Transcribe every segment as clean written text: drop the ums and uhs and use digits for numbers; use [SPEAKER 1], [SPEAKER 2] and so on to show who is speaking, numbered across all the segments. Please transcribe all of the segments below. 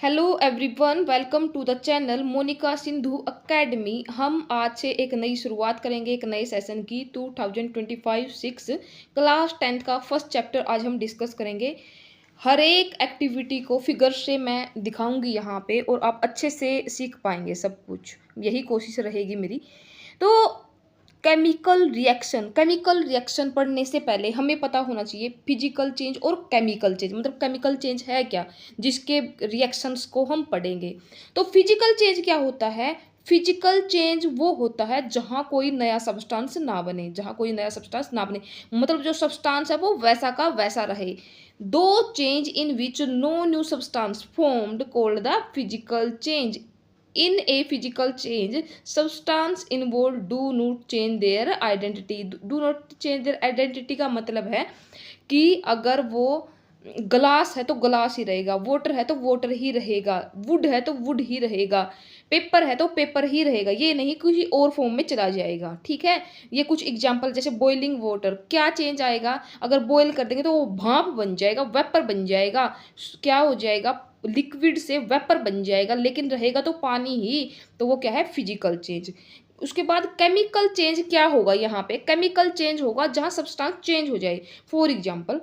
[SPEAKER 1] Hello everyone, welcome to the channel Monika Sindhu academy. हम आज से एक नई शुरुआत करेंगे, एक नए सेशन की 2025-6 क्लास 10th का फर्स्ट चैप्टर आज हम डिस्कस करेंगे। हर एक एक्टिविटी को फिगर से मैं दिखाऊंगी यहाँ पे और आप अच्छे से सीख पाएंगे सब कुछ, यही कोशिश रहेगी मेरी। तो केमिकल रिएक्शन पढ़ने से पहले हमें पता होना चाहिए फिजिकल चेंज और केमिकल चेंज, मतलब केमिकल चेंज है क्या, जिसके रिएक्शंस को हम पढ़ेंगे। तो फिजिकल चेंज क्या होता है? फिजिकल चेंज वो होता है जहाँ कोई नया सब्सटेंस ना बने, जहाँ कोई नया सब्सटेंस ना बने, मतलब जो सब्सटेंस है वो वैसा का वैसा रहे। दो change in which no new substance formed called the physical change. In a physical change, substance involved do not change their identity. Do not change their identity का मतलब है कि अगर वो ग्लास है तो ग्लास ही रहेगा, वाटर है तो वाटर ही रहेगा, वुड है तो वुड ही रहेगा, पेपर है तो पेपर ही रहेगा, ये नहीं किसी और फॉर्म में चला जाएगा। ठीक है, ये कुछ एग्जांपल, जैसे बॉइलिंग वाटर, क्या चेंज आएगा? अगर बॉईल कर देंगे तो वो भाप बन जाएगा, वेपर बन जाएगा, क्या हो जाएगा, लिक्विड से वेपर बन जाएगा, लेकिन रहेगा तो पानी ही। तो वो क्या है? Physical change. उसके बाद केमिकल चेंज क्या होगा? यहाँ पे केमिकल चेंज होगा जहाँ सब्सटेंस चेंज हो जाए। फॉर एग्जांपल,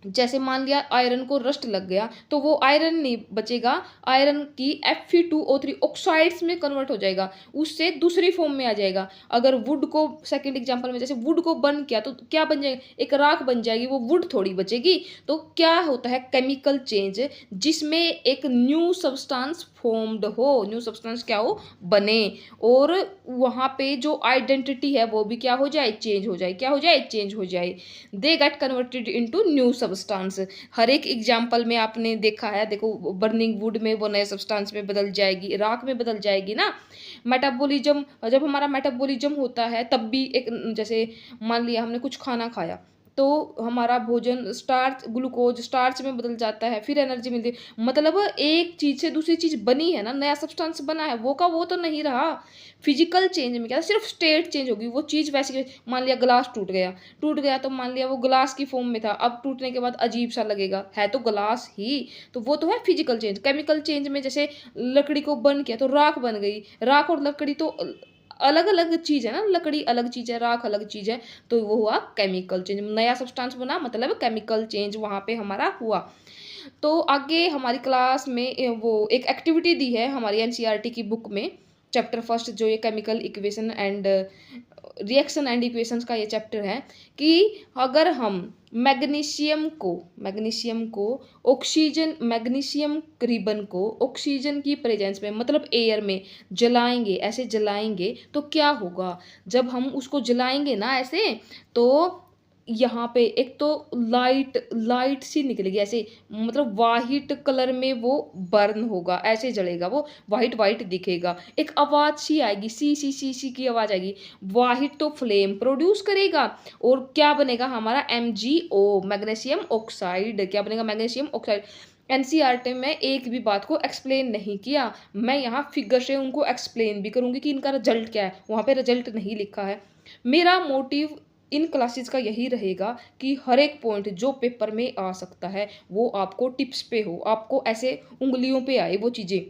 [SPEAKER 1] जैसे मान लिया आयरन को रस्ट लग गया तो वो आयरन नहीं बचेगा, आयरन की Fe2O3 ऑक्साइड्स में कन्वर्ट हो जाएगा, उससे दूसरी फॉर्म में आ जाएगा। अगर वुड को, सेकंड एग्जांपल में जैसे वुड को बर्न किया तो क्या बन जाएगा? एक राख बन जाएगी, वो वुड थोड़ी बचेगी। तो क्या होता है? केमिकल चेंज, जिसमें एक न्यू सब्सटेंस फॉर्म्ड हो, न्यू सब्सटेंस क्या हो? बने, और वहाँ पे जो आइडेंटिटी है वो भी क्या हो जाए? चेंज हो जाए। क्या हो जाए? चेंज हो जाए। They get converted into new substance. हर एक एग्जाम्पल में आपने देखा है, देखो बर्निंग वुड में वो नए सब्सटेंस में बदल जाएगी, राख में बदल जाएगी ना। मेटाबॉलिज्म, जब हमारा मेटाबॉलिज्म होता है तब भी एक, जैसे मान लिया हमने कुछ खाना खाया तो हमारा भोजन स्टार्च, ग्लूकोज स्टार्च में बदल जाता है, फिर एनर्जी मिलती है। मतलब एक चीज से दूसरी चीज बनी है ना, नया सब्सटेंस बना है, वो का वो तो नहीं रहा। फिजिकल चेंज में क्या है? सिर्फ स्टेट चेंज होगी, वो चीज वैसी की वैसी। मान लिया ग्लास टूट गया तो मान लिया वो ग्लास की फॉर्म में था, अब टूटने के बाद अजीब सा लगेगा, है तो ग्लास ही। तो वो तो है फिजिकल चेंज। केमिकल चेंज में जैसे लकड़ी को बर्न किया तो राख बन गई, राख और लकड़ी तो अलग अलग चीज है ना, लकड़ी अलग चीज है, राख अलग चीज है। तो वो हुआ केमिकल चेंज, नया सब्सटेंस बना, मतलब केमिकल चेंज वहां पे हमारा हुआ। तो आगे हमारी क्लास में वो एक एक्टिविटी दी है हमारी एनसीईआरटी की बुक में, चैप्टर फर्स्ट, जो ये chemical equation and reaction and equations का ये चैप्टर है, कि अगर हम मैग्नीशियम को ऑक्सीजन, मैग्नीशियम रिबन को ऑक्सीजन की प्रेजेंस में, मतलब एयर में जलाएंगे, ऐसे जलाएंगे तो क्या होगा? जब हम उसको जलाएंगे ना ऐसे, तो यहाँ पे एक तो लाइट लाइट सी निकलेगी ऐसे, मतलब वाइट कलर में वो बर्न होगा, ऐसे जलेगा वो, वाइट वाइट दिखेगा। एक आवाज सी आएगी, सी सी सी सी की आवाज आएगी। वाइट तो फ्लेम प्रोड्यूस करेगा, और क्या बनेगा हमारा? MgO, magnesium oxide. क्या बनेगा? Magnesium oxide. एनसीईआरटी में एक भी बात को एक्सप्लेन नहीं किया, मैं यहाँ फिगर से उनको एक्सप्लेन भी करूंगी कि इनका रिजल्ट क्या है, वहाँ पे रिजल्ट नहीं लिखा है। मेरा मोटिव इन क्लासेस का यही रहेगा कि हर एक पॉइंट जो पेपर में आ सकता है वो आपको टिप्स पे हो, आपको ऐसे उंगलियों पे आए वो चीज़ें।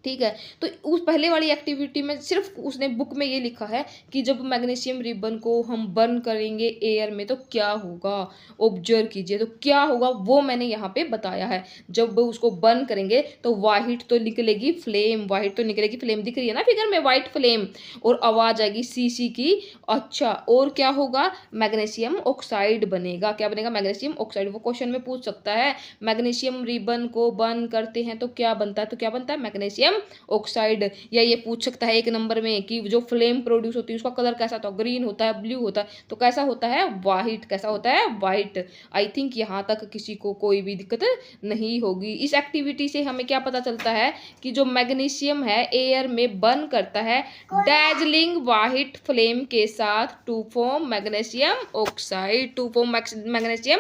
[SPEAKER 1] ठीक है, तो उस पहले वाली एक्टिविटी में सिर्फ उसने बुक में ये लिखा है कि जब मैग्नीशियम रिबन को हम बर्न करेंगे एयर में तो क्या होगा, ऑब्जर्व कीजिए तो क्या होगा, वो मैंने यहाँ पे बताया है। जब उसको बर्न करेंगे तो वाइट तो निकलेगी फ्लेम, वाइट तो निकलेगी फ्लेम, दिख रही है ना फिगर में, वाइट फ्लेम, और आवाज आएगी सी की। अच्छा, और क्या होगा? मैग्नीशियम ऑक्साइड बनेगा। क्या बनेगा? Magnesium oxide. वो क्वेश्चन में पूछ सकता है, मैग्नीशियम रिबन को बर्न करते हैं तो क्या बनता है? तो क्या बनता है? Magnesium oxide. या ये पूछ सकता है एक नंबर में कि जो फ्लेम प्रोड्यूस होती है उसका कलर कैसा होता है? ग्रीन होता है, ब्लू होता है, तो कैसा होता है? वाइट। कैसा होता है? वाइट। आई थिंक यहाँ तक किसी को कोई भी दिक्कत नहीं होगी। इस एक्टिविटी से हमें क्या पता चलता है कि जो मैग्नीशियम है एयर में बर्न करता है डैजलिंग वाइट फ्लेम के साथ to form magnesium oxide, to form magnesium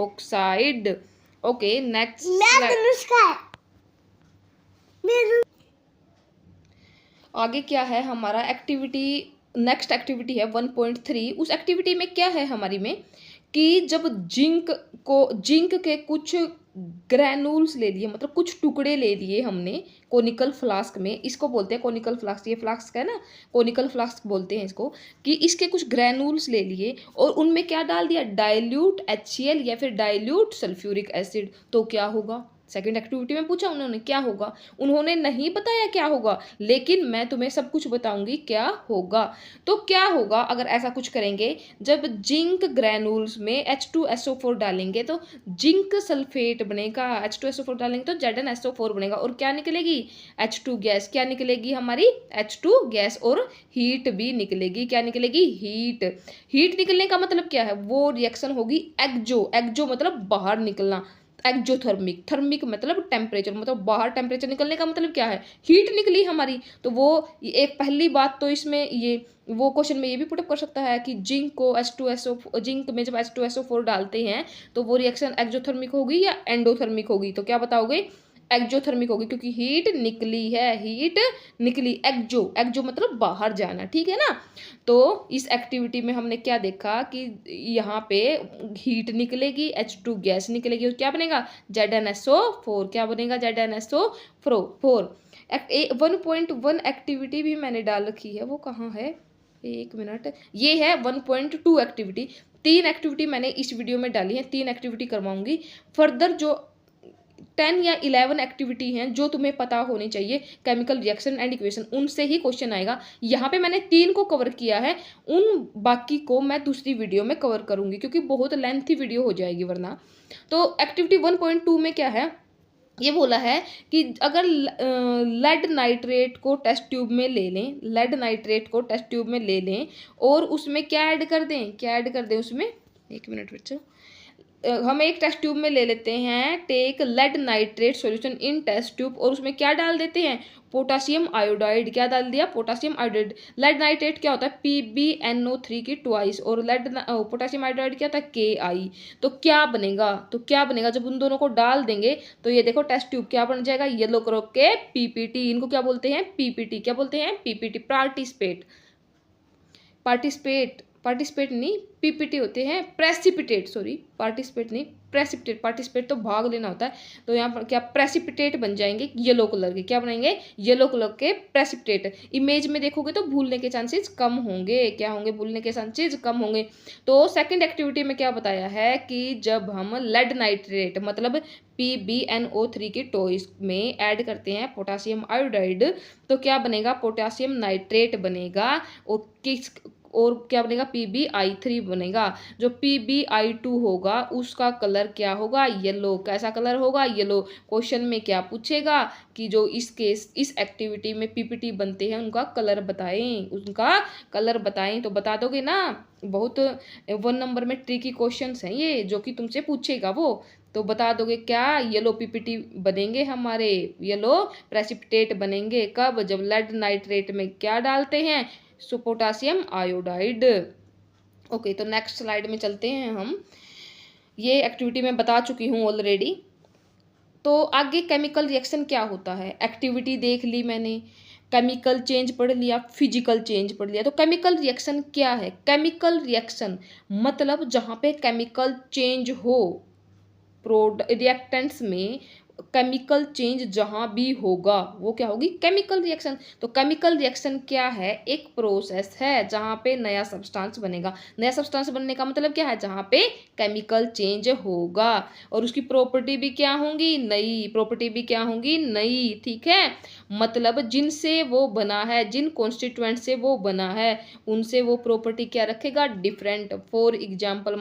[SPEAKER 1] oxide. Okay, next आगे क्या है हमारा एक्टिविटी? नेक्स्ट एक्टिविटी है 1.3। उस एक्टिविटी में क्या है हमारी में कि जब जिंक के कुछ ग्रैनुल्स ले लिए, मतलब कुछ टुकड़े ले लिए हमने कोनिकल फ्लास्क में, इसको बोलते हैं कोनिकल फ्लास्क, ये फ्लास्क है ना, कोनिकल फ्लास्क बोलते हैं इसको, कि इसके कुछ ग्रैनुल्स ले लिए और उनमें क्या डाल दिया, डाइल्यूट HCl या फिर डाइल्यूट सल्फ्यूरिक एसिड। तो क्या होगा, सेकंड एक्टिविटी में पूछा उन्होंने क्या होगा, उन्होंने नहीं बताया क्या होगा, लेकिन मैं तुम्हें सब कुछ बताऊंगी क्या होगा। तो क्या होगा अगर ऐसा कुछ करेंगे, जब जिंक ग्रैनुल्स में H2SO4 डालेंगे तो जिंक सल्फेट बनेगा, H2SO4 डालेंगे तो ZnSO4 बनेगा, और क्या निकलेगी, H2 गैस, क्या निकलेगी हमारी, H2 गैस, और हीट भी निकलेगी, क्या निकलेगी, हीट। हीट निकलने का मतलब क्या है, वो रिएक्शन होगी एक्जो, एक्जो मतलब बाहर निकलना, एक्जोथर्मिक, थर्मिक मतलब टेम्परेचर, मतलब बाहर टेम्परेचर निकलने का मतलब क्या है, हीट निकली हमारी। तो वो एक पहली बात तो इसमें ये, वो क्वेश्चन में ये भी पुटअप कर सकता है कि जिंक को H2SO, जिंक में जब H2SO4 डालते हैं तो वो रिएक्शन एक्जोथर्मिक होगी या एंडोथर्मिक होगी, तो क्या बताओगे, एक्जोथर्मिक होगी, क्योंकि हीट निकली है, हीट निकली, एक्जो, एक्जो मतलब बाहर जाना, ठीक है ना। तो इस एक्टिविटी में हमने क्या देखा कि यहाँ पे हीट निकलेगी, H2 गैस निकलेगी, और क्या बनेगा, ZnSO4, क्या बनेगा, ZnSO4। 1.1 एक्टिविटी भी मैंने डाल रखी है, वो कहाँ है, एक मिनट, ये है 1.2 एक्टिविटी। 3 एक्टिविटी मैंने इस वीडियो में डाली है, 3 एक्टिविटी करवाऊंगी। फर्दर जो 10 या 11 एक्टिविटी हैं जो तुम्हें पता होनी चाहिए, केमिकल रिएक्शन एंड इक्वेशन, उनसे ही क्वेश्चन आएगा। यहाँ पे मैंने 3 को कवर किया है, उन बाकी को मैं दूसरी वीडियो में कवर करूंगी, क्योंकि बहुत लेंथी वीडियो हो जाएगी वरना। तो एक्टिविटी 1.2 में क्या है, ये बोला है कि अगर लेड नाइट्रेट को टेस्ट ट्यूब में ले लें, लेड नाइट्रेट को टेस्ट ट्यूब में ले लें और उसमें क्या ऐड कर दें, क्या ऐड कर दें उसमें, एक मिनट बच्चों, हम एक टेस्ट ट्यूब में ले लेते हैं, take lead nitrate solution in test tube, और उसमें क्या डाल देते हैं, पोटासियम आयोडाइड, क्या डाल दिया, पोटासियम आयोडाइड। लेड नाइट्रेट क्या होता है, PbNO3 की ट्वाइस, और लेड पोटासियम आयोडाइड क्या होता है, Ki। तो क्या बनेगा, तो क्या बनेगा जब उन दोनों को डाल देंगे, तो ये देखो टेस्ट ट्यूब क्या बन जाएगा, येलो कलर के PPT, इनको क्या बोलते हैं, PPT, क्या बोलते हैं, PPT, पार्टिसिपेट, पार्टिसिपेट, पार्टिसिपेट नहीं, PPT होते हैं प्रेसिपिटेट, सॉरी पार्टिसिपेट नहीं, प्रेसिपिटेट, पार्टिसिपेट तो भाग लेना होता है, तो यहाँ पर क्या प्रेसिपिटेट बन जाएंगे, येलो कलर के, क्या बनाएंगे, येलो कलर के प्रेसिपिटेट। इमेज में देखोगे तो भूलने के चांसेस कम होंगे, क्या होंगे, भूलने के चांसेस कम होंगे। तो सेकंड एक्टिविटी में क्या बताया है कि जब हम लेड नाइट्रेट मतलब PbNO3 की टॉइस में ऐड करते हैं पोटासियम आयोडाइड, तो क्या बनेगा, पोटासियम नाइट्रेट बनेगा, और किस, और क्या बनेगा, PbI3 बनेगा। जो PbI2 होगा उसका कलर क्या होगा, येलो, कैसा कलर होगा, येलो। क्वेश्चन में क्या पूछेगा कि जो इस एक्टिविटी में PPT बनते हैं उनका कलर बताएं, उनका कलर बताएं, तो बता दोगे ना, बहुत 1 नंबर में ट्रिकी क्वेश्चंस हैं ये जो कि तुमसे पूछेगा वो, तो बता दोगे क्या, येलो PPT बनेंगे हमारे, येलो प्रेसिपिटेट बनेंगे, कब, जब लेड नाइट्रेट में क्या डालते हैं, सो पोटासियम आयोडाइड। ओके, तो नेक्स्ट स्लाइड में चलते हैं हम, ये एक्टिविटी मैं बता चुकी हूँ ऑलरेडी। तो आगे केमिकल रिएक्शन क्या होता है, एक्टिविटी देख ली मैंने, केमिकल चेंज पढ़ लिया, फिजिकल चेंज पढ़ लिया। तो केमिकल रिएक्शन क्या है, केमिकल रिएक्शन मतलब जहाँ पे केमिकल चेंज हो, रिएक्टेंट्स में केमिकल चेंज जहां भी होगा वो क्या होगी, केमिकल रिएक्शन। तो केमिकल रिएक्शन क्या है, एक प्रोसेस है जहां पे नया सब्सटेंस बनेगा। नया सब्सटेंस बनने का मतलब क्या है, जहां पे केमिकल चेंज होगा, और उसकी प्रॉपर्टी भी क्या होंगी, नई, प्रॉपर्टी भी क्या होंगी, नई, ठीक है। मतलब जिनसे वो बना है, जिन कॉन्स्टिट्यूएंट से वो बना है, उनसे वो प्रॉपर्टी क्या रखेगा, डिफरेंट। फॉर एग्जाम्पल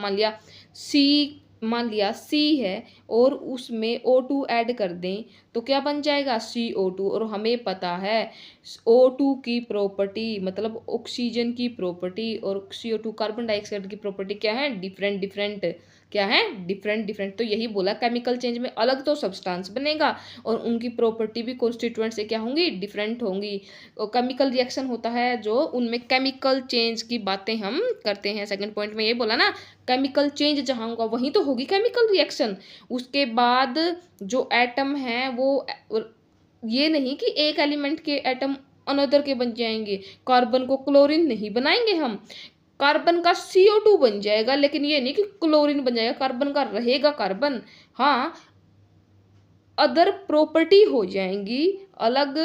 [SPEAKER 1] मान लिया C है और उसमें O2 ऐड कर दें तो क्या बन जाएगा, CO2। और हमें पता है O2 की प्रॉपर्टी मतलब ऑक्सीजन की प्रॉपर्टी और CO2 कार्बन डाइऑक्साइड की प्रॉपर्टी क्या है, डिफरेंट डिफरेंट, क्या है, डिफरेंट डिफरेंट। तो यही बोला, केमिकल चेंज में अलग तो सब्सटेंस बनेगा और उनकी प्रॉपर्टी भी कॉन्स्टिट्यूएंट से क्या होंगी, डिफरेंट होंगी। और केमिकल रिएक्शन होता है जो उनमें केमिकल चेंज की बातें हम करते हैं। सेकंड पॉइंट में ये बोला ना, केमिकल चेंज जहाँ होगा वहीं तो होगी केमिकल रिएक्शन। उसके बाद जो एटम है वो, ये नहीं कि एक एलिमेंट के एटम अनदर के बन जाएंगे, कार्बन को क्लोरीन नहीं बनाएंगे हम, कार्बन का CO2 बन जाएगा, लेकिन ये नहीं कि क्लोरीन बन जाएगा, कार्बन का रहेगा कार्बन, हाँ अदर प्रॉपर्टी हो जाएंगी, अलग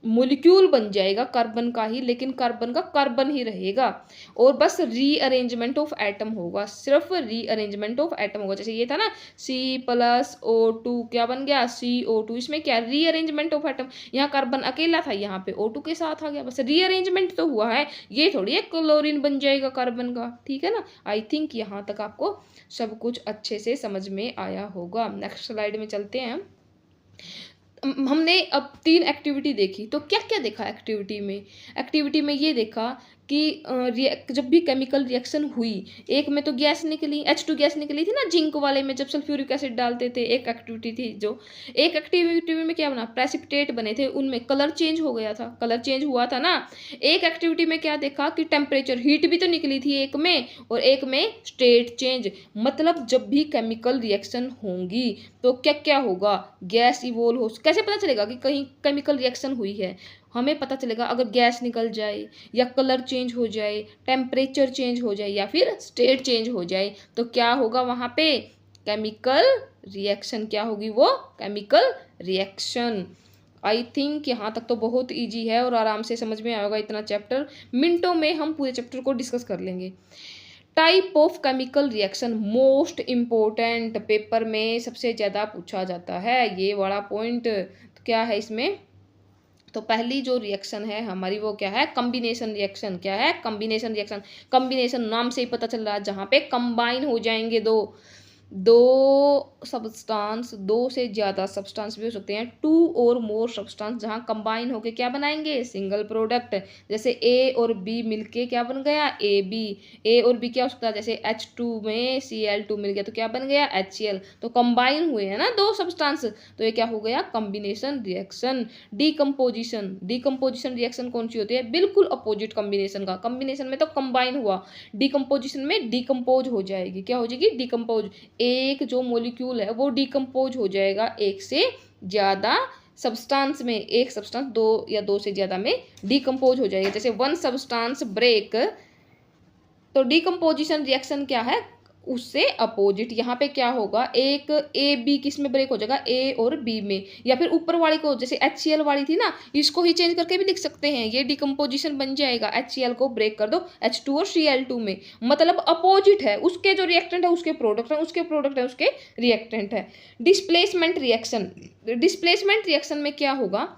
[SPEAKER 1] मॉलिक्यूल बन जाएगा कार्बन का ही, लेकिन कार्बन का कार्बन ही रहेगा और बस रीअरेंजमेंट ऑफ एटम होगा, सिर्फ रीअरेंजमेंट ऑफ एटम होगा। जैसे ये था ना C+O2 क्या बन गया CO2, इसमें क्या रीअरेंजमेंट ऑफ एटम, यहाँ कार्बन अकेला था, यहाँ पे O2 के साथ आ गया, बस रीअरेंजमेंट तो हुआ है। ये थोड़ी है क्लोरीन बन जाएगा कार्बन का, ठीक है ना। आई थिंक यहाँ तक आपको सब कुछ अच्छे से समझ में आया होगा। नेक्स्ट स्लाइड में चलते हैं। हमने अब 3 एक्टिविटी देखी, तो क्या क्या देखा एक्टिविटी में? एक्टिविटी में ये देखा कि जब भी केमिकल रिएक्शन हुई, एक में तो गैस निकली, H2 गैस निकली थी ना जिंक वाले में, जब सल्फ्यूरिक एसिड डालते थे, एक एक्टिविटी थी जो। एक एक्टिविटी में क्या बना, प्रेसिपिटेट बने थे, उनमें कलर चेंज हो गया था, कलर चेंज हुआ था ना। एक एक्टिविटी में क्या देखा कि टेम्परेचर, हीट भी तो निकली थी एक में, और एक में स्टेट चेंज। मतलब जब भी केमिकल रिएक्शन होंगी तो क्या क्या होगा, गैस इवोल्व हो। कैसे पता चलेगा कि कहीं केमिकल रिएक्शन हुई है? हमें पता चलेगा अगर गैस निकल जाए, या कलर चेंज हो जाए, टेम्परेचर चेंज हो जाए, या फिर स्टेट चेंज हो जाए, तो क्या होगा वहाँ पे, केमिकल रिएक्शन। क्या होगी वो, केमिकल रिएक्शन। आई थिंक यहाँ तक तो बहुत इजी है और आराम से समझ में आएगा इतना चैप्टर। मिनटों में हम पूरे चैप्टर को डिस्कस कर लेंगे। Type of chemical reaction most important, paper में सबसे ज़्यादा पूछा जाता है ये वाला पॉइंट। तो क्या है इसमें, तो पहली जो रिएक्शन है हमारी वो क्या है, कॉम्बिनेशन रिएक्शन। क्या है, कॉम्बिनेशन रिएक्शन। कॉम्बिनेशन नाम से ही पता चल रहा है, जहाँ पे कंबाइन हो जाएंगे दो सब्सटेंस, दो से ज़्यादा सब्सटेंस भी हो सकते हैं, 2 और मोर सब्सटेंस, जहाँ कंबाइन होके क्या बनाएंगे, सिंगल प्रोडक्ट। जैसे A और B मिलके क्या बन गया, AB। A और B क्या हो सकता है, जैसे H2 में Cl2 मिल गया तो क्या बन गया, HCl। तो कंबाइन हुए हैं ना दो सब्सटेंस, तो ये क्या हो गया, combination reaction. Decomposition, decomposition reaction कौन सी होती है, बिल्कुल अपोजिट कॉम्बिनेशन का। कॉम्बिनेशन में तो कंबाइन हुआ, डिकम्पोजिशन में डिकम्पोज हो जाएगी। क्या हो जाएगी, डिकम्पोज। एक जो मॉलिक्यूल है वो डिकम्पोज हो जाएगा एक से ज़्यादा सब्सटेंस में, एक सब्सटेंस दो या दो से ज़्यादा में डिकम्पोज हो जाएगा। जैसे वन सब्सटेंस ब्रेक, तो डिकम्पोजिशन रिएक्शन क्या है, उससे अपोजिट। यहाँ पे क्या होगा, एक ए बी किस में ब्रेक हो जाएगा, ए और बी में, या फिर ऊपर वाली को, जैसे HCl वाली थी ना, इसको ही चेंज करके भी लिख सकते हैं, ये डिकम्पोजिशन बन जाएगा। HCl को ब्रेक कर दो H2 और Cl2 में, मतलब अपोजिट है, उसके जो रिएक्टेंट है उसके प्रोडक्ट है, उसके प्रोडक्ट है उसके रिएक्टेंट है। डिस्प्लेसमेंट रिएक्शन, डिस्प्लेसमेंट रिएक्शन में क्या होगा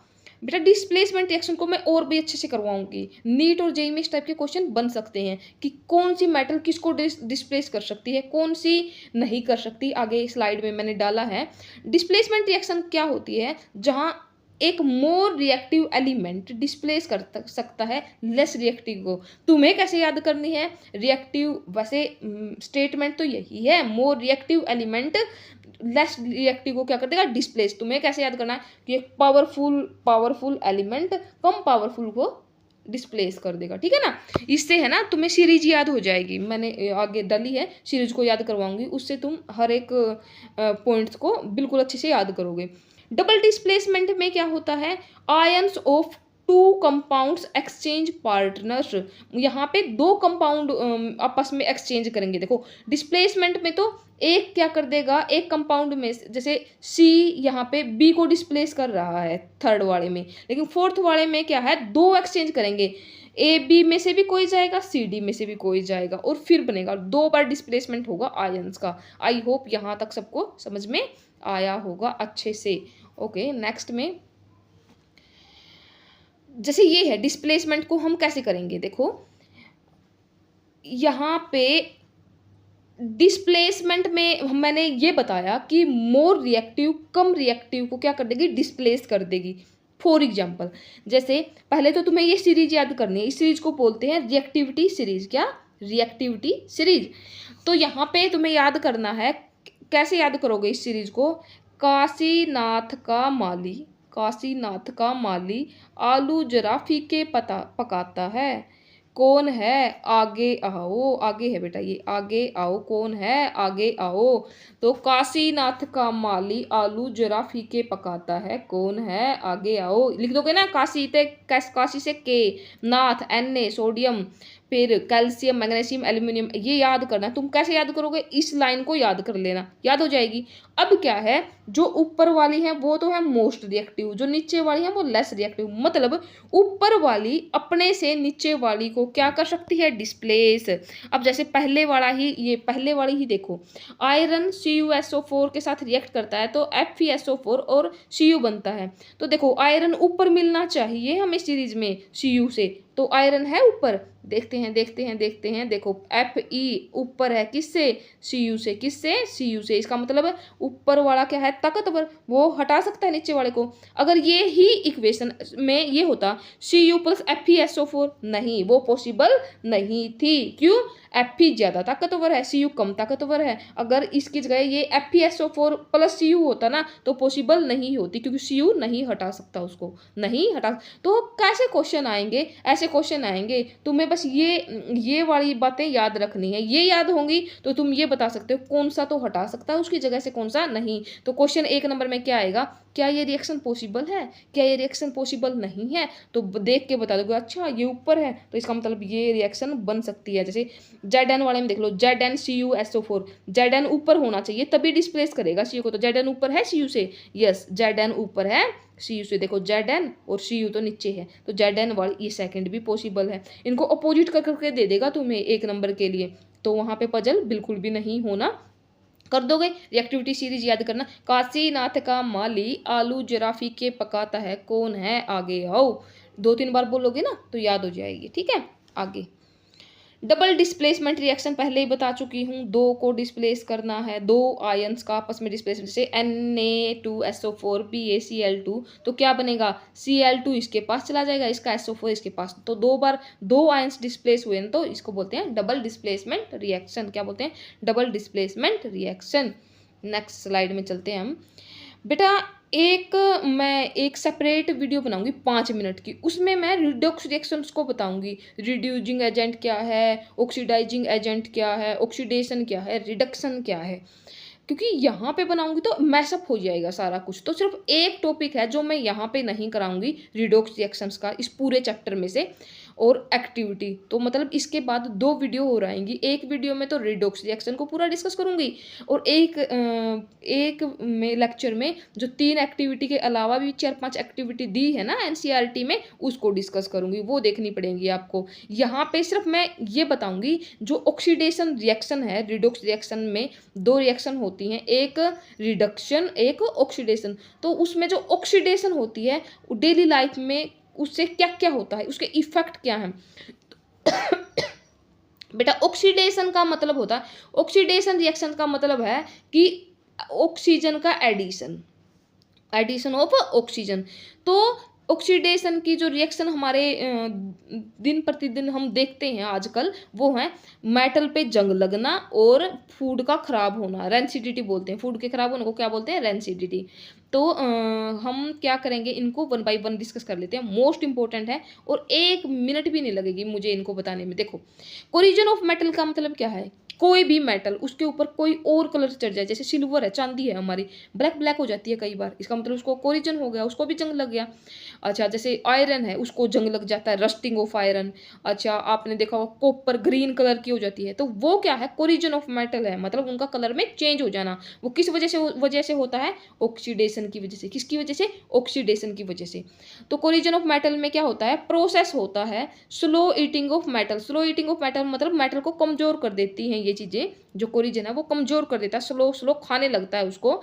[SPEAKER 1] बेटा, डिस्प्लेसमेंट रिएक्शन को मैं और भी अच्छे से करवाऊंगी। नीट और जेईई में इस टाइप के क्वेश्चन बन सकते हैं कि कौन सी मेटल किसको डिस्प्लेस कर सकती है, कौन सी नहीं कर सकती। आगे स्लाइड में मैंने डाला है। डिस्प्लेसमेंट रिएक्शन क्या होती है, जहां एक मोर रिएक्टिव एलिमेंट डिस्प्लेस कर सकता है लेस रिएक्टिव को। तुम्हें कैसे याद करनी है रिएक्टिव, वैसे स्टेटमेंट तो यही है, more reactive element less reactive को क्या कर देगा, डिस्प्लेस। तुम्हें कैसे याद करना है कि एक पावरफुल एलिमेंट कम पावरफुल को डिस्प्लेस कर देगा, ठीक है ना। इससे है ना तुम्हें सीरीज याद हो जाएगी, मैंने आगे डाली है, सीरीज को याद करवाऊंगी, उससे तुम हर एक पॉइंट्स को बिल्कुल अच्छे से याद करोगे। डबल डिस्प्लेसमेंट में क्या होता है, ions of 2 compounds exchange partners. यहाँ पे 2 कंपाउंड आपस में एक्सचेंज करेंगे। देखो डिस्प्लेसमेंट में तो एक क्या कर देगा, एक कंपाउंड में, जैसे C यहाँ पे B को डिस्प्लेस कर रहा है थर्ड वाले में, लेकिन फोर्थ वाले में क्या है, 2 एक्सचेंज करेंगे, AB में से भी कोई जाएगा, CD में से भी कोई जाएगा, और फिर बनेगा 2 बार डिस्प्लेसमेंट होगा आयंस का। आई होप यहाँ तक सबको समझ में आया होगा अच्छे से। ओके, नेक्स्ट में जैसे ये है, डिस्प्लेसमेंट को हम कैसे करेंगे, देखो यहाँ पे डिस्प्लेसमेंट में मैंने ये बताया कि मोर रिएक्टिव कम रिएक्टिव को क्या कर देगी, डिस्प्लेस कर देगी। फॉर एग्जाम्पल, जैसे पहले तो तुम्हें ये सीरीज याद करनी है, इस सीरीज को बोलते हैं रिएक्टिविटी सीरीज। क्या, रिएक्टिविटी सीरीज। तो यहाँ पे तुम्हें याद करना है, कैसे याद करोगे इस सीरीज को, काशीनाथ का माली आलू जरा फीके पकाता है, कौन है, आगे आओ। आगे है बेटा ये, आगे आओ, कौन है, आगे आओ। तो काशीनाथ का माली आलू जरा फीके पकाता है, कौन है, आगे आओ। लिख दोगे ना, काशी से के, नाथ NA सोडियम, फिर कैल्शियम, मैग्नीशियम, एल्यूमिनियम, ये याद करना है। तुम कैसे याद करोगे, इस लाइन को याद कर लेना, याद हो जाएगी। अब क्या है, जो ऊपर वाली है वो तो है मोस्ट रिएक्टिव, जो नीचे वाली है वो लेस रिएक्टिव। मतलब ऊपर वाली अपने से नीचे वाली को क्या कर सकती है, डिस्प्लेस। अब जैसे पहले वाला ही, ये पहले वाली ही देखो, आयरन CuSO4 के साथ रिएक्ट करता है तो FeSO4 और Cu बनता है। तो देखो आयरन ऊपर मिलना चाहिए हमें सीरीज में Cu से, तो आयरन है ऊपर, देखते हैं देखते हैं देखते हैं, देखो Fe ऊपर है किससे, Cu से, किससे, Cu से। इसका मतलब ऊपर वाला क्या है, ताकतवर, वो हटा सकता है नीचे वाले को। अगर ये ही इक्वेशन में ये होता Cu प्लस FeSO4, नहीं, वो पॉसिबल नहीं थी। क्यों, Fe ज़्यादा ताकतवर है, Cu कम ताकतवर है। अगर इसकी जगह ये FeSO4 प्लस Cu होता ना तो पॉसिबल नहीं होती, क्योंकि Cu नहीं हटा सकता, उसको नहीं हटा। तो कैसे क्वेश्चन आएंगे, ऐसे क्वेश्चन आएंगे। तुम्हें बस ये वाली बातें याद रखनी है, ये याद होंगी तो तुम ये बता सकते हो कौन सा तो हटा सकता है उसकी जगह से, कौन सा नहीं। तो क्वेश्चन 1 नंबर में क्या आएगा, क्या ये रिएक्शन पॉसिबल है, क्या ये रिएक्शन पॉसिबल नहीं है, तो देख के बता दोगे अच्छा ये ऊपर है तो इसका मतलब ये रिएक्शन बन सकती है। जैसे Zn वाले में देख लो, ZnCuSO4, Zn ऊपर होना चाहिए तभी डिस्प्लेस करेगा Cu को, तो Zn ऊपर है Cu से, यस Zn ऊपर है Cu से। देखो Zn और Cu तो नीचे है, तो Zn वाली ये सेकंड भी पॉसिबल है। इनको अपोजिट कर करके दे देगा तुम्हें 1 नंबर के लिए, तो वहाँ पे पजल बिल्कुल भी नहीं होना, कर दोगे। रिएक्टिविटी सीरीज याद करना, काशीनाथ का माली आलू जराफी के पकाता है, कौन है, आगे आओ। 2-3 बार बोलोगे ना तो याद हो जाएगी, ठीक है। आगे डबल डिस्प्लेसमेंट रिएक्शन पहले ही बता चुकी हूँ, 2 को डिस्प्लेस करना है, 2 आयंस का आपस में डिस्प्लेसमेंट, जैसे Na2SO4 BaCl2, तो क्या बनेगा, Cl2 इसके पास चला जाएगा, इसका SO4 इसके पास, तो 2 बार 2 आयंस डिस्प्लेस हुए तो इसको बोलते हैं डबल डिस्प्लेसमेंट रिएक्शन। क्या बोलते हैं, double displacement reaction. Next slide में चलते हैं हम बेटा। मैं एक सेपरेट वीडियो बनाऊंगी 5 मिनट की, उसमें मैं रिडॉक्स रिएक्शंस को बताऊंगी, रिड्यूसिंग एजेंट क्या है, ऑक्सीडाइजिंग एजेंट क्या है, ऑक्सीडेशन क्या है, रिडक्शन क्या है, क्योंकि यहाँ पे बनाऊंगी तो मैसअप हो जाएगा सारा कुछ। तो सिर्फ एक टॉपिक है जो मैं यहाँ पे नहीं कराऊंगी रिडॉक्स रिएक्शंस का, इस पूरे चैप्टर में से, और एक्टिविटी। तो मतलब इसके बाद 2 वीडियो हो रहेंगी, एक वीडियो में तो रिडॉक्स रिएक्शन को पूरा डिस्कस करूंगी, और एक में लेक्चर में जो 3 एक्टिविटी के अलावा भी 4-5 एक्टिविटी दी है ना NCERT में, उसको डिस्कस करूंगी, वो देखनी पड़ेंगी आपको। यहाँ पे सिर्फ मैं ये बताऊंगी जो ऑक्सीडेशन रिएक्शन है, रिडॉक्स रिएक्शन में 2 रिएक्शन होती हैं, एक रिडक्शन, एक ऑक्सीडेशन। तो उसमें जो ऑक्सीडेशन होती है डेली लाइफ में उससे क्या क्या होता है, उसके इफेक्ट क्या हैं। बेटा ऑक्सीडेशन का मतलब होता है, ऑक्सीडेशन रिएक्शन का मतलब है कि ऑक्सीजन का एडिशन ऑफ ऑक्सीजन। तो ऑक्सीडेशन की जो रिएक्शन हमारे दिन प्रतिदिन हम देखते हैं आजकल, वो है मेटल पे जंग लगना और फूड का खराब होना, रेंसिडिटी बोलते हैं, फूड के खराब होने को क्या बोलते हैं, रेंसिडिटी। तो हम क्या करेंगे, इनको 1 बाय 1 डिस्कस कर लेते हैं, मोस्ट इंपॉर्टेंट है और 1 मिनट भी नहीं लगेगी मुझे इनको बताने में। देखो कोरिजन ऑफ मेटल का मतलब क्या है, कोई भी मेटल उसके ऊपर कोई और कलर चढ़ जाए, जैसे सिल्वर है, चांदी है हमारी, ब्लैक हो जाती है कई बार, इसका मतलब उसको कोरिजन हो गया, उसको भी जंग लग गया। अच्छा जैसे आयरन है, उसको जंग लग जाता है, रस्टिंग ऑफ आयरन। अच्छा आपने देखा होगा कॉपर ग्रीन कलर की हो जाती है, तो वो क्या है, कोरिजन ऑफ मेटल है, मतलब उनका कलर में चेंज हो जाना। वो किस वजह से होता है, ऑक्सीडेशन की वजह से। किसकी वजह से, ऑक्सीडेशन की वजह से। तो कोरिजन ऑफ मेटल में क्या होता है, प्रोसेस होता है slow eating of metal. Slow eating of metal मतलब मेटल को कमजोर कर देती हैं ये चीजें, जो कोरिजन है वो कमजोर कर देता है, स्लो खाने लगता है उसको।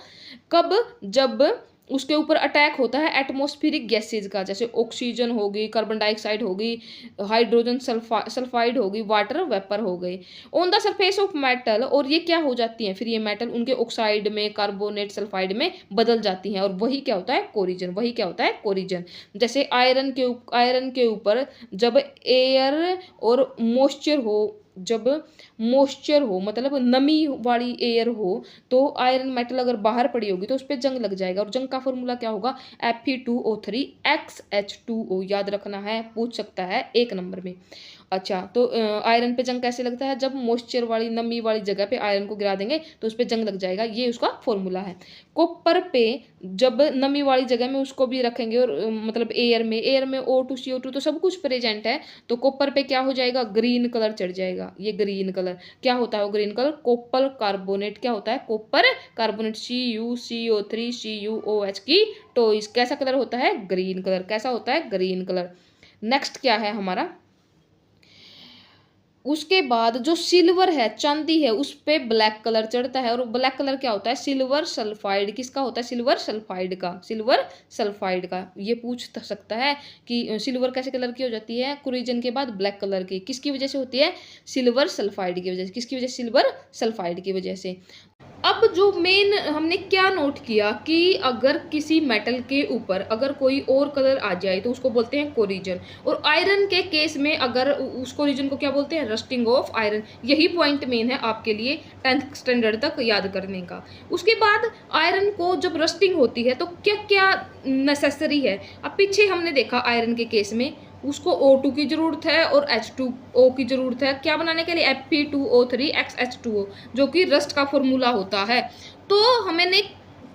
[SPEAKER 1] कब, जब उसके ऊपर अटैक होता है एटमॉस्फेरिक गैसेज का, जैसे ऑक्सीजन होगी, कार्बन डाइऑक्साइड होगी, हाइड्रोजन सल्फाइड होगी, वाटर वेपर हो गई on the surface of metal. और ये क्या हो जाती हैं, फिर ये मेटल उनके ऑक्साइड में, कार्बोनेट, सल्फाइड में बदल जाती हैं, और वही क्या होता है, कोरिजन। वही क्या होता है, कोरिजन। जैसे आयरन के ऊपर जब एयर और मॉइस्चर हो, जब मॉइस्चर हो मतलब नमी वाली एयर हो, तो आयरन मेटल अगर बाहर पड़ी होगी तो उस पर जंग लग जाएगा, और जंग का फॉर्मूला क्या होगा, Fe2O3 XH2O। याद रखना है, पूछ सकता है 1 नंबर में। अच्छा, तो आयरन पे जंग कैसे लगता है? जब मॉइस्चर वाली नमी वाली जगह पे आयरन को गिरा देंगे तो उस पे जंग लग जाएगा, ये उसका फ़ॉर्मूला है। कॉपर पे जब नमी वाली जगह में उसको भी रखेंगे और मतलब एयर में O2 CO2 तो सब कुछ प्रेज़ेंट है, तो कॉपर पे क्या हो जाएगा? ग्रीन कलर चढ़ जाएगा। ये ग्रीन कलर क्या होता है वो ग्रीन कलर? कॉपर कार्बोनेट क्या होता है? कॉपर कार्बोनेट CuCO3 CuOH की टॉइस कैसा कलर होता है? Green colour. कैसा होता है? Green colour. नेक्स्ट क्या है हमारा? उसके बाद जो सिल्वर है, चांदी है, उस पे ब्लैक कलर चढ़ता है और ब्लैक कलर क्या होता है? Silver sulphide. किसका होता है? सिल्वर सल्फाइड का। सिल्वर सल्फाइड का। ये पूछ सकता है कि सिल्वर कैसे कलर की हो जाती है कोरिजन के बाद? ब्लैक कलर की। किसकी वजह से होती है? सिल्वर सल्फाइड की वजह से। किसकी वजह से? सिल्वर सल्फाइड की वजह से। अब जो मेन हमने क्या नोट किया कि अगर किसी मेटल के ऊपर अगर कोई और कलर आ जाए तो उसको बोलते हैं कोरिजन, और आयरन के केस में अगर उस कोरिजन को क्या बोलते हैं? Rusting of iron. यही पॉइंट मेन है आपके लिए 10th स्टैंडर्ड तक याद करने का। उसके बाद आयरन को जब रस्टिंग होती है तो क्या क्या नेसेसरी है? अब पीछे हमने देखा आयरन के केस में उसको O2 की ज़रूरत है और H2O की ज़रूरत है क्या बनाने के लिए? Fe2O3 XH2O, जो कि रस्ट का फॉर्मूला होता है। तो हमें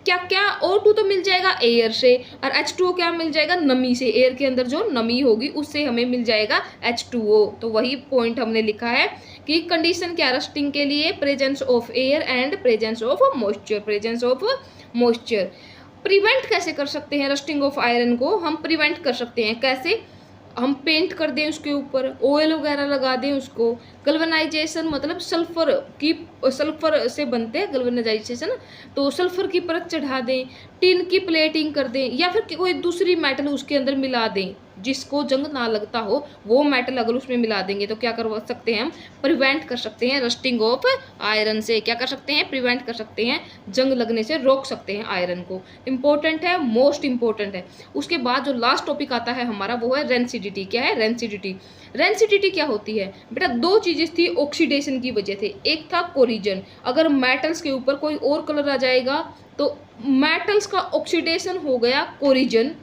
[SPEAKER 1] क्या क्या O2 तो मिल जाएगा एयर से, और H2O क्या मिल जाएगा? नमी से। एयर के अंदर जो नमी होगी उससे हमें मिल जाएगा H2O। तो वही पॉइंट हमने लिखा है कि कंडीशन क्या रस्टिंग के लिए? Presence of air and presence of moisture. Presence of moisture. Prevent कैसे कर सकते हैं रस्टिंग ऑफ आयरन को? हम प्रिवेंट कर सकते हैं कैसे? हम पेंट कर दें उसके ऊपर, ऑयल वगैरह लगा दें उसको। गल्वेनाइजेशन मतलब सल्फर से बनते हैं गल्वेनाइजेशन, तो सल्फर की परत चढ़ा दें, टिन की प्लेटिंग कर दें, या फिर कोई दूसरी मेटल उसके अंदर मिला दें जिसको जंग ना लगता हो, वो मेटल अगर उसमें मिला देंगे तो क्या करवा सकते हैं हम? प्रिवेंट कर सकते हैं रस्टिंग ऑफ आयरन से। क्या कर सकते हैं? प्रिवेंट कर सकते हैं, जंग लगने से रोक सकते हैं आयरन को। इंपॉर्टेंट है, मोस्ट इंपॉर्टेंट है। उसके बाद जो लास्ट टॉपिक आता है हमारा वो है रेंसिडिटी। क्या है? रेंसिडिटी। रेंसिडिटी क्या होती है बेटा? दो चीजें थी ऑक्सीडेशन की वजह से, एक था कोरिजन। अगर मेटल्स के ऊपर कोई और कलर आ जाएगा तो मेटल्स का ऑक्सीडेशन हो गया कोरिजन,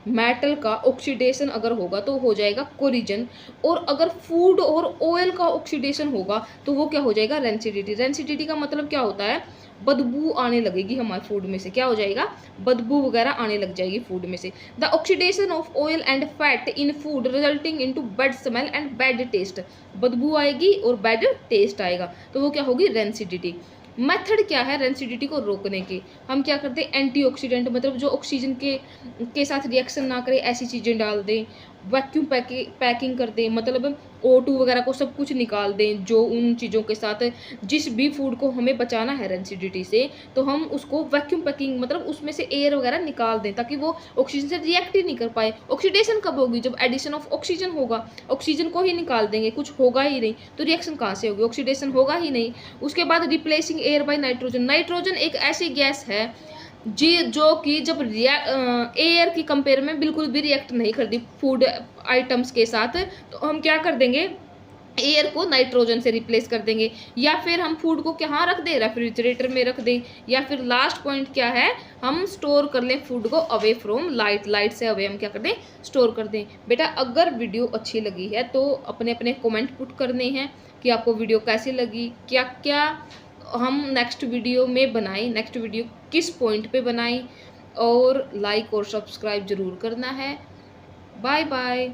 [SPEAKER 1] मेटल का ऑक्सीडेशन अगर होगा तो हो जाएगा कोरिजन, और अगर फूड और ऑयल का ऑक्सीडेशन होगा तो वो क्या हो जाएगा? रेंसिडिटी। रेंसिडिटी का मतलब क्या होता है? बदबू आने लगेगी हमारे फूड में से। क्या हो जाएगा? बदबू वगैरह आने लग जाएगी फूड में से। The oxidation of oil and fat in food resulting into bad smell and bad taste. बदबू आएगी और बैड टेस्ट आएगा, तो वो क्या होगी? रेंसिडिटी। मेथड क्या है रेंसिडिटी को रोकने के? हम क्या करते हैं? एंटीऑक्सीडेंट मतलब जो ऑक्सीजन के साथ रिएक्शन ना करे ऐसी चीज़ें डाल दें। वैक्यूम पैकिंग कर दें, मतलब O2 वगैरह को सब कुछ निकाल दें जो उन चीज़ों के साथ, जिस भी फूड को हमें बचाना है रेंसिडिटी से, तो हम उसको वैक्यूम पैकिंग मतलब उसमें से एयर वगैरह निकाल दें ताकि वो ऑक्सीजन से रिएक्ट ही नहीं कर पाए। ऑक्सीडेशन कब होगी? जब एडिशन ऑफ ऑक्सीजन होगा। ऑक्सीजन को ही निकाल देंगे, कुछ होगा ही नहीं, तो रिएक्शन कहाँ से होगी? ऑक्सीडेशन होगा ही नहीं। उसके बाद replacing air by nitrogen. Nitrogen एक ऐसी गैस है जी जो कि जब एयर की कंपेयर में बिल्कुल भी रिएक्ट नहीं करती फूड आइटम्स के साथ, तो हम क्या कर देंगे? एयर को नाइट्रोजन से रिप्लेस कर देंगे, या फिर हम फूड को कहाँ रख दें? रेफ्रिजरेटर में रख दें, या फिर लास्ट पॉइंट क्या है? हम स्टोर कर लें फूड को अवे फ्रॉम लाइट। लाइट से अवे हम क्या कर दें? स्टोर कर दें। बेटा अगर वीडियो अच्छी लगी है तो अपने अपने कमेंट पुट करने हैं कि आपको वीडियो कैसी लगी, क्या क्या हम नेक्स्ट वीडियो में बनाएं, नेक्स्ट वीडियो किस पॉइंट पे बनाएं, और लाइक और सब्सक्राइब ज़रूर करना है। Bye bye.